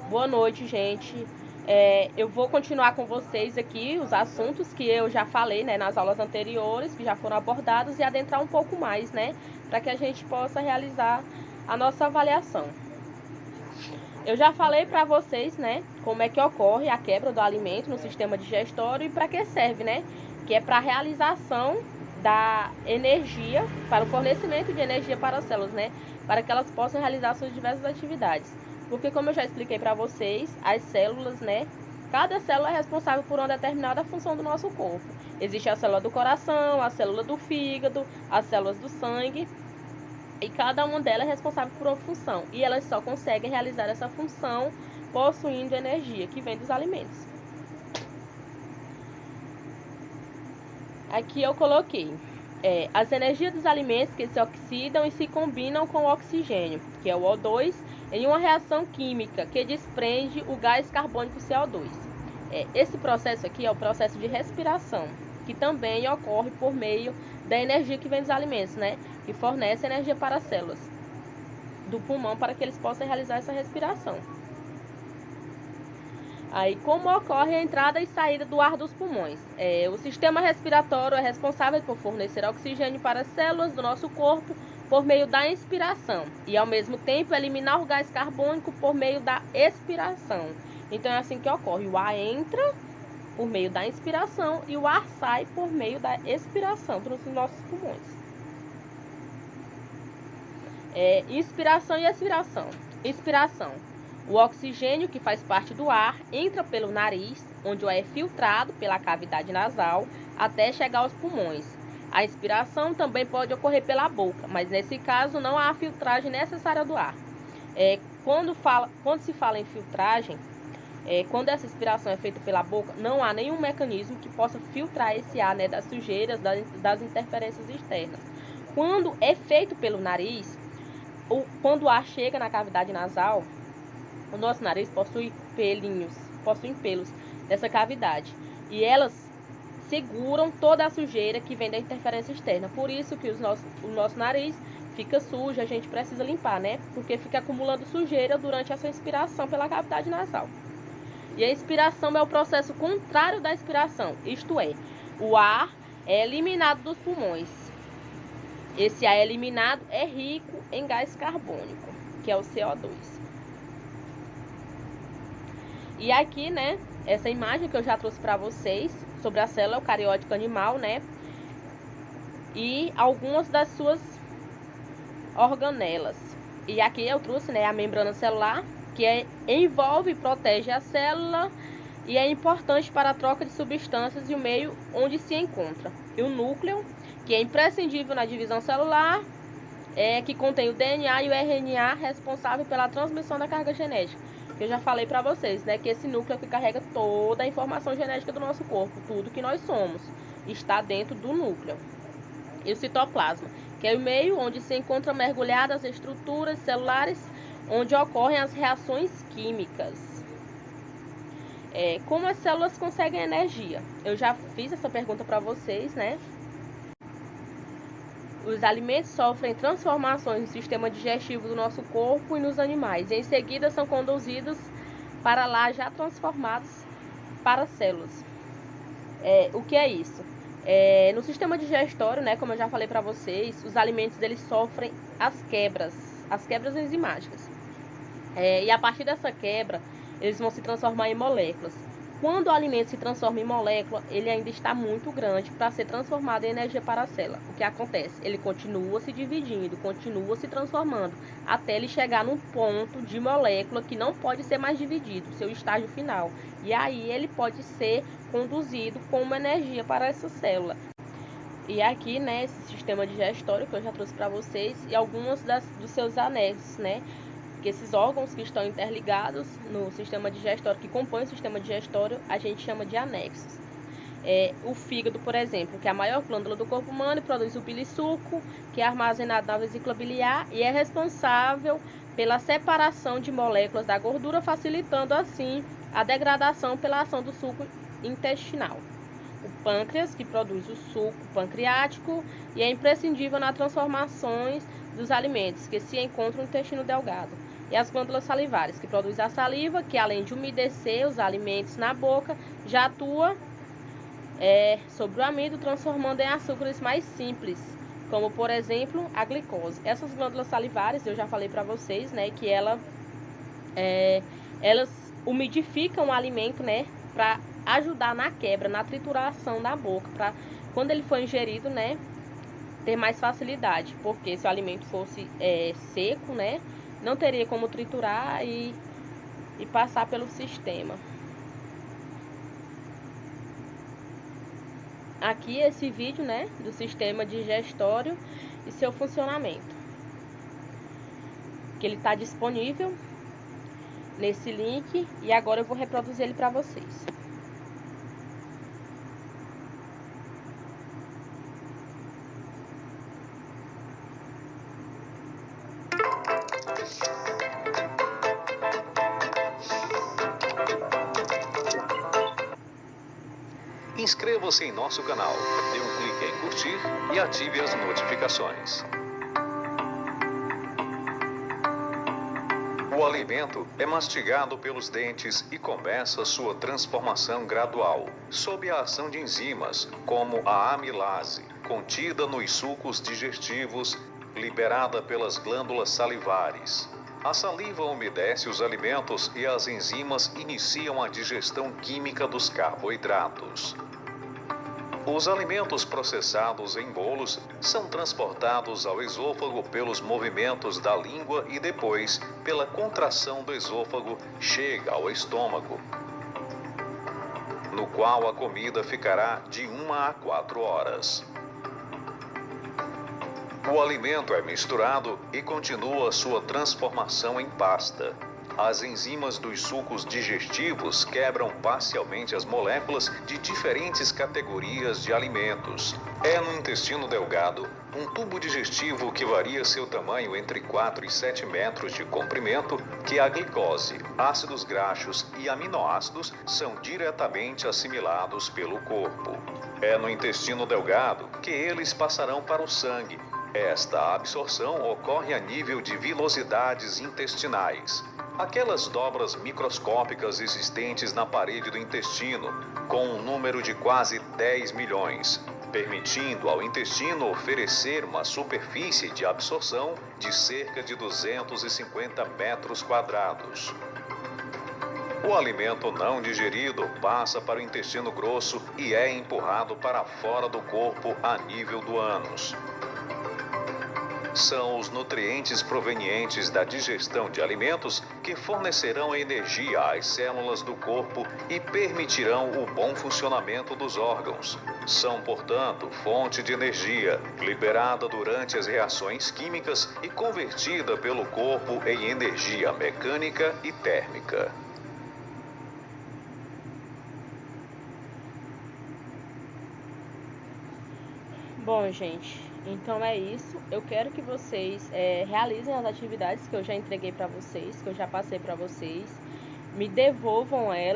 Boa noite, gente. Eu vou continuar com vocês aqui os assuntos que eu já falei, né, nas aulas anteriores, que já foram abordados, e adentrar um pouco mais, né, para que a gente possa realizar a nossa avaliação. Eu já falei para vocês, né, como é que ocorre a quebra do alimento no sistema digestório e para que serve, né, que é para a realização da energia, para o fornecimento de energia para as células, né, para que elas possam realizar suas diversas atividades. Porque, como eu já expliquei para vocês, as células, né, cada célula é responsável por uma determinada função do nosso corpo. Existe a célula do coração, a célula do fígado, as células do sangue, e cada uma delas é responsável por uma função. E elas só conseguem realizar essa função possuindo energia que vem dos alimentos. Aqui eu coloquei as energias dos alimentos que se oxidam e se combinam com o oxigênio, que é o O2, em uma reação química que desprende o gás carbônico CO2. Esse processo aqui é o processo de respiração, que também ocorre por meio da energia que vem dos alimentos, né? Que fornece energia para as células do pulmão para que eles possam realizar essa respiração. Aí, como ocorre a entrada e saída do ar dos pulmões? O sistema respiratório é responsável por fornecer oxigênio para as células do nosso corpo por meio da inspiração e, ao mesmo tempo, eliminar o gás carbônico por meio da expiração. Então, é assim que ocorre. O ar entra por meio da inspiração e o ar sai por meio da expiração dos nossos pulmões. Inspiração e expiração. Inspiração. O oxigênio, que faz parte do ar, entra pelo nariz, onde o ar é filtrado pela cavidade nasal, até chegar aos pulmões. A expiração também pode ocorrer pela boca, mas nesse caso não há a filtragem necessária do ar. Quando se fala em filtragem, quando essa expiração é feita pela boca, não há nenhum mecanismo que possa filtrar esse ar, né, das sujeiras, das interferências externas. Quando é feito pelo nariz, quando o ar chega na cavidade nasal, o nosso nariz possui pelos dessa cavidade. E elas seguram toda a sujeira que vem da interferência externa. Por isso que o nosso nariz fica sujo, a gente precisa limpar, né? Porque fica acumulando sujeira durante essa inspiração pela cavidade nasal. E a expiração é o processo contrário da expiração, isto é, o ar é eliminado dos pulmões. Esse ar eliminado é rico em gás carbônico, que é o CO2. E aqui, né, essa imagem que eu já trouxe para vocês sobre a célula eucariótica animal, né, e algumas das suas organelas. E aqui eu trouxe, né, a membrana celular, que envolve e protege a célula e é importante para a troca de substâncias e o meio onde se encontra. E o núcleo, que é imprescindível na divisão celular, que contém o DNA e o RNA responsável pela transmissão da carga genética. Eu já falei para vocês, né, que esse núcleo que carrega toda a informação genética do nosso corpo, tudo que nós somos, está dentro do núcleo. E o citoplasma, que é o meio onde se encontram mergulhadas as estruturas celulares, onde ocorrem as reações químicas. Como as células conseguem energia? Eu já fiz essa pergunta para vocês, né? Os alimentos sofrem transformações no sistema digestivo do nosso corpo e nos animais. E em seguida são conduzidos para lá já transformados para células. O que é isso? No sistema digestório, né, como eu já falei para vocês, os alimentos eles sofrem as quebras enzimáticas. E a partir dessa quebra, eles vão se transformar em moléculas. Quando o alimento se transforma em molécula, ele ainda está muito grande para ser transformado em energia para a célula. O que acontece? Ele continua se dividindo, continua se transformando, até ele chegar num ponto de molécula que não pode ser mais dividido, seu estágio final. E aí ele pode ser conduzido como energia para essa célula. E aqui, né, esse sistema digestório que eu já trouxe para vocês e alguns dos seus anexos, né? Que esses órgãos que estão interligados no sistema digestório, que compõem o sistema digestório, a gente chama de anexos. O fígado, por exemplo, que é a maior glândula do corpo humano, produz o bilisuco, que é armazenado na vesícula biliar e é responsável pela separação de moléculas da gordura, facilitando assim a degradação pela ação do suco intestinal. O pâncreas, que produz o suco pancreático e é imprescindível nas transformações dos alimentos que se encontram no intestino delgado. E as glândulas salivares, que produz a saliva, que além de umedecer os alimentos na boca, já atua sobre o amido, transformando em açúcares mais simples, como por exemplo a glicose. Essas glândulas salivares, eu já falei para vocês, né, que elas umidificam o alimento, né, para ajudar na quebra, na trituração da boca, para quando ele for ingerido, né, ter mais facilidade, porque se o alimento fosse seco, né, não teria como triturar e passar pelo sistema. Aqui esse vídeo, né, do sistema digestório e seu funcionamento, que ele está disponível nesse link, e agora eu vou reproduzir ele para vocês. Inscreva-se em nosso canal, dê um clique em curtir e ative as notificações. O alimento é mastigado pelos dentes e começa sua transformação gradual, sob a ação de enzimas, como a amilase, contida nos sucos digestivos, liberada pelas glândulas salivares. A saliva umedece os alimentos e as enzimas iniciam a digestão química dos carboidratos. Os alimentos processados em bolos são transportados ao esôfago pelos movimentos da língua e depois, pela contração do esôfago, chega ao estômago, no qual a comida ficará de 1 a 4 horas. O alimento é misturado e continua sua transformação em pasta. As enzimas dos sucos digestivos quebram parcialmente as moléculas de diferentes categorias de alimentos. É no intestino delgado, um tubo digestivo que varia seu tamanho entre 4 e 7 metros de comprimento, que a glicose, ácidos graxos e aminoácidos são diretamente assimilados pelo corpo. É no intestino delgado que eles passarão para o sangue. Esta absorção ocorre a nível de vilosidades intestinais, aquelas dobras microscópicas existentes na parede do intestino, com um número de quase 10 milhões, permitindo ao intestino oferecer uma superfície de absorção de cerca de 250 metros quadrados. O alimento não digerido passa para o intestino grosso e é empurrado para fora do corpo a nível do ânus. São os nutrientes provenientes da digestão de alimentos que fornecerão energia às células do corpo e permitirão o bom funcionamento dos órgãos. São, portanto, fonte de energia, liberada durante as reações químicas e convertida pelo corpo em energia mecânica e térmica. Bom, gente, então é isso. Eu quero que vocês realizem as atividades que eu já entreguei para vocês, que eu já passei para vocês, me devolvam elas.